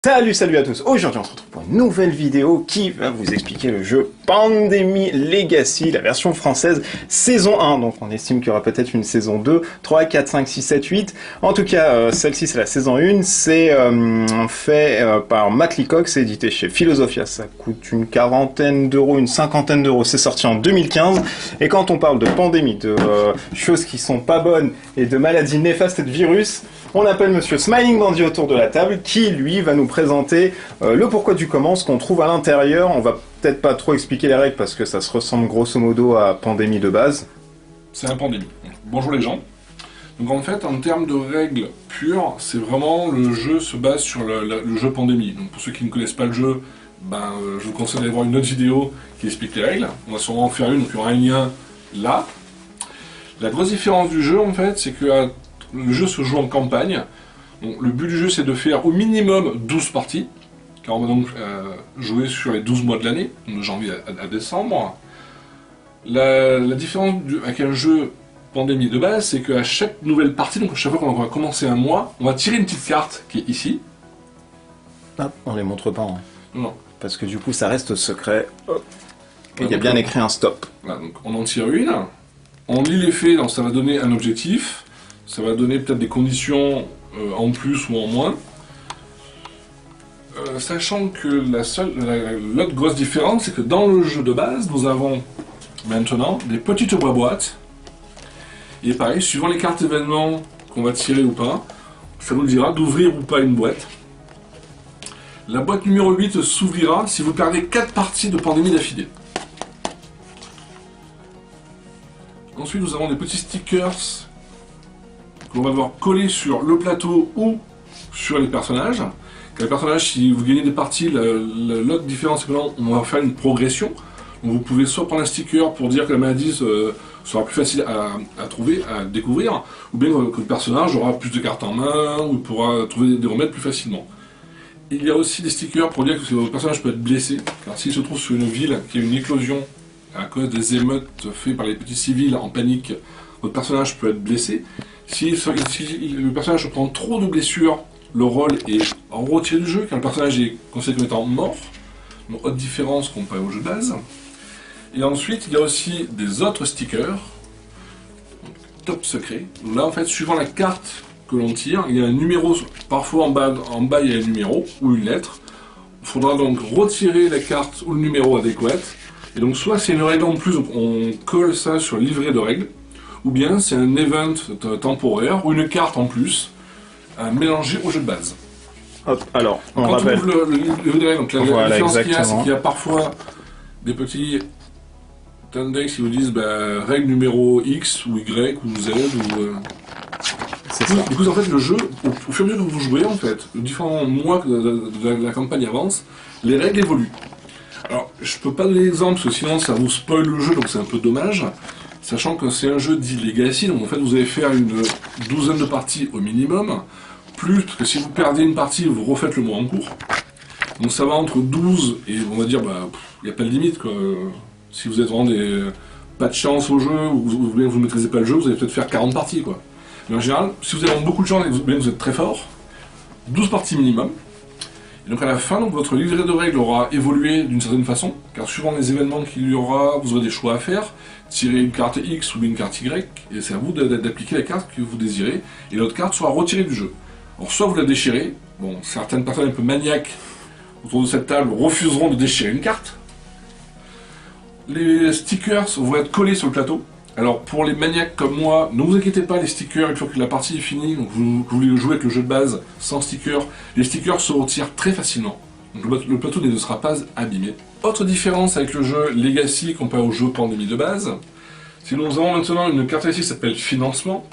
Salut à tous, aujourd'hui on se retrouve pour une nouvelle vidéo qui va vous expliquer le jeu Pandemic Legacy, la version française saison 1, donc on estime qu'il y aura peut-être une saison 2, 3, 4, 5, 6, 7, 8, en tout cas celle-ci c'est la saison 1, c'est fait par Matt Leacock, c'est édité chez Philosophia, ça coûte une quarantaine d'euros, une cinquantaine d'euros, c'est sorti en 2015, et quand on parle de pandémie, de choses qui sont pas bonnes et de maladies néfastes et de virus, on appelle Monsieur Smiling Dandy autour de la table, qui lui va nous présenter le pourquoi du comment, ce qu'on trouve à l'intérieur. On va peut-être pas trop expliquer les règles parce que ça se ressemble grosso modo à Pandémie de base. C'est un Pandémie. Bonjour les gens. Donc en fait, en termes de règles pures, c'est vraiment le jeu se base sur le jeu Pandémie. Donc pour ceux qui ne connaissent pas le jeu, je vous conseille d'aller voir une autre vidéo qui explique les règles. On va sûrement en faire une, donc il y aura un lien là. La grosse différence du jeu en fait, c'est que le jeu se joue en campagne. Donc, le but du jeu c'est de faire au minimum 12 parties, car on va donc jouer sur les 12 mois de l'année, de janvier à décembre. La différence avec un jeu Pandémie de base, c'est qu'à chaque nouvelle partie, donc à chaque fois qu'on va commencer un mois, on va tirer une petite carte qui est ici. Ah, on les montre pas, hein. Non. Parce que du coup ça reste secret. Et il y a bien écrit un stop. Voilà, donc on en tire une, on lit les faits, donc ça va donner un objectif. Ça va donner peut-être des conditions en plus ou en moins. Sachant que l'autre grosse différence, c'est que dans le jeu de base, nous avons maintenant des petites boîtes. Et pareil, suivant les cartes événements qu'on va tirer ou pas, ça nous dira d'ouvrir ou pas une boîte. La boîte numéro 8 s'ouvrira si vous perdez 4 parties de Pandémie d'affilée. Ensuite, nous avons des petits stickers qu'on va voir coller sur le plateau ou sur les personnages. Car les personnages, si vous gagnez des parties, l'autre différence c'est que là, on va faire une progression. Donc vous pouvez soit prendre un sticker pour dire que la maladie sera plus facile à trouver, à découvrir, ou bien que le personnage aura plus de cartes en main, ou il pourra trouver des remèdes plus facilement. Il y a aussi des stickers pour dire que votre personnage peut être blessé, car s'il se trouve sur une ville qui a une éclosion à cause des émeutes faites par les petits civils en panique, votre personnage peut être blessé. Si le personnage prend trop de blessures, le rôle est retiré du jeu, car le personnage est considéré comme étant mort. Donc, autre différence comparée au jeu de base. Et ensuite, il y a aussi des autres stickers, top secret. Donc là, en fait, suivant la carte que l'on tire, il y a un numéro, parfois en bas il y a un numéro ou une lettre. Il faudra donc retirer la carte ou le numéro adéquat. Et donc, soit c'est une règle en plus, donc on colle ça sur le livret de règles, ou bien c'est un event temporaire ou une carte en plus à mélanger au jeu de base. Hop, alors, on quand rappelle. on ouvre le livre de règles, donc la différence qu'il y a, c'est qu'il y a parfois des petits index qui vous disent règle numéro X ou Y ou Z ou. C'est ça. Du coup, en fait, le jeu, au fur et à mesure que vous jouez, en fait, aux différents mois que la campagne avance, les règles évoluent. Alors, je peux pas donner l'exemple parce que sinon ça vous spoil le jeu, donc c'est un peu dommage. Sachant que c'est un jeu dit Legacy, donc en fait vous allez faire une douzaine de parties au minimum, plus, parce que si vous perdez une partie, vous refaites le mois en cours. Donc ça va entre 12 et on va dire, il n'y a pas de limite, quoi. Si vous êtes vraiment pas de chance au jeu, ou vous ne maîtrisez pas le jeu, vous allez peut-être faire 40 parties, quoi. Mais en général, si vous avez beaucoup de chance et que vous êtes très fort, 12 parties minimum. Et donc à la fin, donc, votre livret de règles aura évolué d'une certaine façon, car suivant les événements qu'il y aura, vous aurez des choix à faire, tirer une carte X ou une carte Y, et c'est à vous d'appliquer la carte que vous désirez, et l'autre carte sera retirée du jeu. Alors soit vous la déchirez, bon, certaines personnes un peu maniaques autour de cette table refuseront de déchirer une carte. Les stickers vont être collés sur le plateau. Alors pour les maniaques comme moi, ne vous inquiétez pas, les stickers, une fois que la partie est finie, donc vous voulez jouer avec le jeu de base sans stickers, les stickers se retirent très facilement. Donc le plateau ne sera pas abîmé. Autre différence avec le jeu Legacy comparé au jeu Pandémie de base, c'est que nous avons maintenant une carte ici qui s'appelle Financement.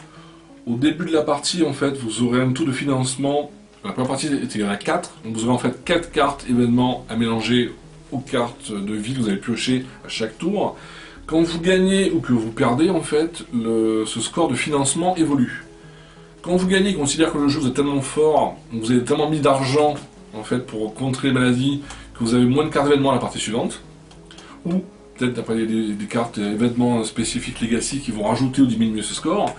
Au début de la partie, en fait, vous aurez un taux de financement, la première partie est égale à 4, donc vous aurez en fait 4 cartes événements à mélanger aux cartes de vie que vous allez piocher à chaque tour. Quand vous gagnez ou que vous perdez, en fait, ce score de financement évolue. Quand vous gagnez, considère que le jeu vous est tellement fort, vous avez tellement mis d'argent en fait pour contrer les maladies que vous avez moins de cartes événements à la partie suivante, ou peut-être après des cartes événements spécifiques Legacy qui vont rajouter ou diminuer ce score,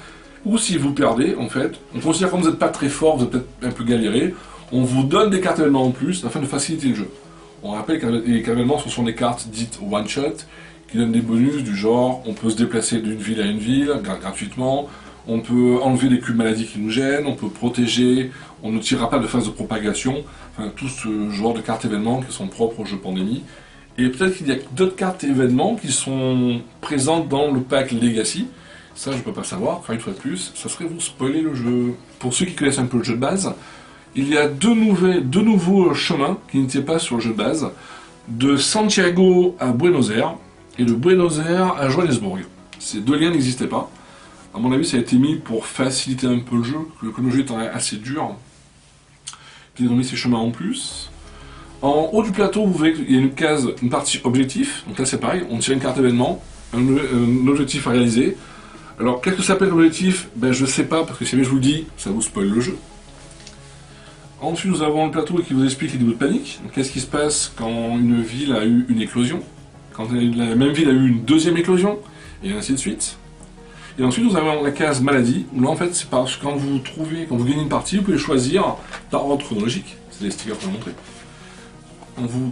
ou si vous perdez, en fait, on considère que comme vous n'êtes pas très fort, vous êtes peut-être un peu galéré, On vous donne des cartes événements en plus afin de faciliter le jeu. On rappelle que les cartes événements ce sont des cartes dites one-shot qui donnent des bonus du genre on peut se déplacer d'une ville à une ville gratuitement, on peut enlever des cubes maladies qui nous gênent, on peut protéger, on ne tirera pas de phase de propagation, enfin tout ce genre de cartes événements qui sont propres au jeu Pandémie. Et peut-être qu'il y a d'autres cartes événements qui sont présentes dans le pack Legacy. Ça, je ne peux pas savoir, car une fois de plus, ça serait vous spoiler le jeu. Pour ceux qui connaissent un peu le jeu de base, il y a deux nouveaux chemins qui n'étaient pas sur le jeu de base, de Santiago à Buenos Aires et de Buenos Aires à Johannesburg. Ces deux liens n'existaient pas. À mon avis, ça a été mis pour faciliter un peu le jeu, que le jeu étant assez dur. Ils ont mis ces chemins en plus. En haut du plateau, vous voyez qu'il y a une case, une partie objectif. Donc là, c'est pareil, on tire une carte événement, un objectif à réaliser. Alors, qu'est-ce que ça s'appelle l'objectif? Ben, je sais pas, parce que si jamais je vous le dis, ça vous spoil le jeu. Ensuite, nous avons le plateau qui vous explique les niveaux de panique. Qu'est-ce qui se passe quand une ville a eu une éclosion, quand la même ville a eu une deuxième éclosion, et ainsi de suite. Et ensuite, nous avons la case maladie, où là, en fait, c'est parce que quand vous gagnez une partie, vous pouvez choisir par ordre chronologique. C'est des stickers pour vous montrer. Vous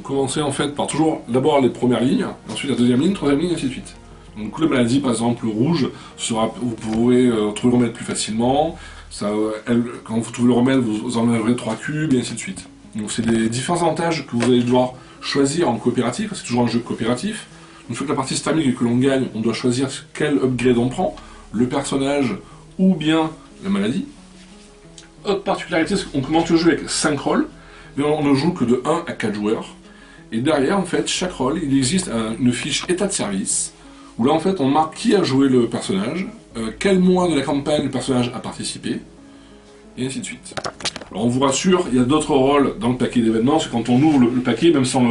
commencez en fait par toujours d'abord les premières lignes, ensuite la deuxième ligne, troisième ligne, et ainsi de suite. Donc, du coup, la maladie, par exemple, le rouge, vous pourrez trouver le remède plus facilement. Quand vous trouvez le remède, vous enlèverez 3 cubes, et ainsi de suite. Donc, c'est des différents avantages que vous allez devoir choisir en coopératif, parce que c'est toujours un jeu coopératif. Une fois que la partie se termine et que l'on gagne, on doit choisir quel upgrade on prend, le personnage ou bien la maladie. Autre particularité, c'est qu'on commence le jeu avec 5 rôles, mais on ne joue que de 1 à 4 joueurs. Et derrière, en fait, chaque rôle, il existe une fiche état de service, où là, en fait, on marque qui a joué le personnage, quel mois de la campagne le personnage a participé, et ainsi de suite. Alors, on vous rassure, il y a d'autres rôles dans le paquet d'événements, c'est quand on ouvre le paquet, même sans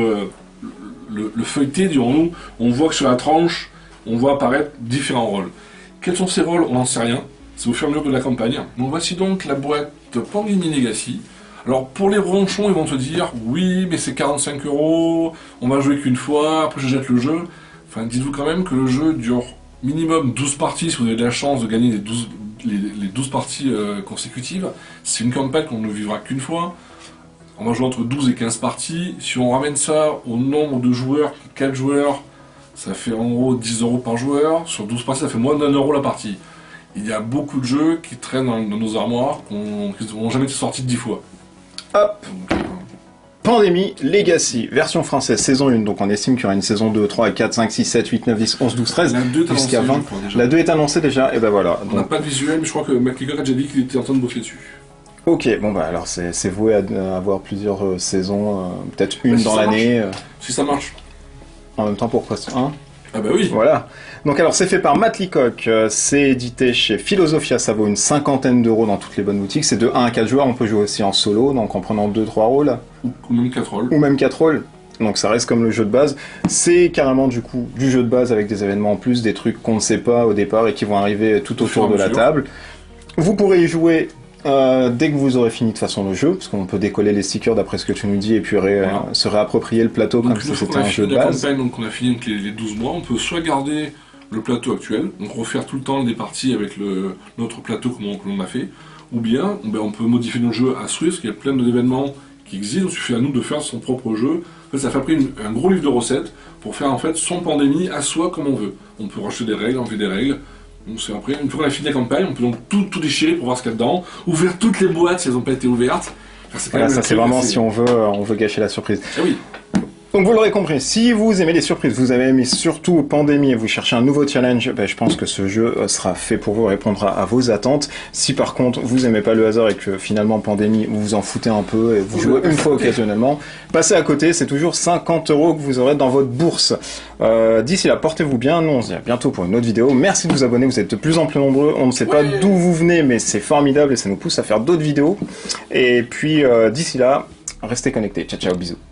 le feuilleté, dirons-nous, on voit que sur la tranche, on voit apparaître différents rôles. Quels sont ces rôles? On n'en sait rien. C'est au fur et à mesure de la campagne. Donc voici donc la boîte Pandémie Legacy. Alors pour les ronchons, ils vont te dire oui, mais c'est 45 €, on va jouer qu'une fois, après je jette le jeu. Enfin, dites-vous quand même que le jeu dure minimum 12 parties si vous avez de la chance de gagner les 12 parties consécutives. C'est une campagne qu'on ne vivra qu'une fois. On va jouer entre 12 et 15 parties. Si on ramène ça au nombre de joueurs, 4 joueurs, ça fait en gros 10 € par joueur. Sur 12 parties, ça fait moins d'1 € la partie. Il y a beaucoup de jeux qui traînent dans nos armoires, qui n'ont jamais été sortis 10 fois. Hop. Pandémie Legacy, version française, saison 1, donc on estime qu'il y aura une saison 2, 3, 4, 5, 6, 7, 8, 9, 10, 11, 12, 13, jusqu'à 20. La 2 est annoncée déjà, et ben voilà. On n'a pas de visuel, mais je crois que McLeod a déjà dit qu'il était en train de bosser dessus. Ok, bon bah alors c'est voué à avoir plusieurs saisons, peut-être une dans l'année. Si ça marche. En même temps, pourquoi un? Ah bah oui. Voilà. Donc alors c'est fait par Matt Leacock, c'est édité chez Philosophia, ça vaut une 50aine d'euros dans toutes les bonnes boutiques, c'est de 1 à 4 joueurs, on peut jouer aussi en solo, donc en prenant 2-3 rôles. Ou même 4 rôles. Ou même 4 rôles. Donc ça reste comme le jeu de base. C'est carrément du coup du jeu de base avec des événements en plus, des trucs qu'on ne sait pas au départ et qui vont arriver tout autour de la table. Vous pourrez y jouer dès que vous aurez fini de façon le jeu, parce qu'on peut décoller les stickers d'après ce que tu nous dis et puis se réapproprier le plateau donc, comme si c'était un jeu de base. Campagne, donc on a fini donc les 12 mois, on peut soit garder le plateau actuel, donc refaire tout le temps des parties avec notre plateau que l'on a fait, ou bien on peut modifier nos jeux à souhait, parce qu'il y a plein d'événements qui existent, il suffit à nous de faire son propre jeu. En fait, ça fait après un gros livre de recettes pour faire en fait son Pandémie à soi comme on veut. On peut racheter des règles, enlever des règles. Donc c'est après, une fois qu'on a fini la campagne, on peut donc tout déchirer pour voir ce qu'il y a dedans, ouvrir toutes les boîtes si elles n'ont pas été ouvertes. Enfin, voilà, ça c'est vraiment si on veut gâcher la surprise. Eh oui. Donc vous l'aurez compris, si vous aimez les surprises, vous avez aimé surtout Pandémie et vous cherchez un nouveau challenge, je pense que ce jeu sera fait pour vous, répondra à vos attentes. Si par contre vous aimez pas le hasard et que finalement Pandémie vous vous en foutez un peu et vous jouez une fois occasionnellement, passez à côté, c'est toujours 50 € que vous aurez dans votre bourse. D'ici là, portez-vous bien, nous on se dit à bientôt pour une autre vidéo. Merci de vous abonner, vous êtes de plus en plus nombreux, on ne sait pas d'où vous venez mais c'est formidable et ça nous pousse à faire d'autres vidéos. Et puis d'ici là, restez connectés, ciao ciao, bisous.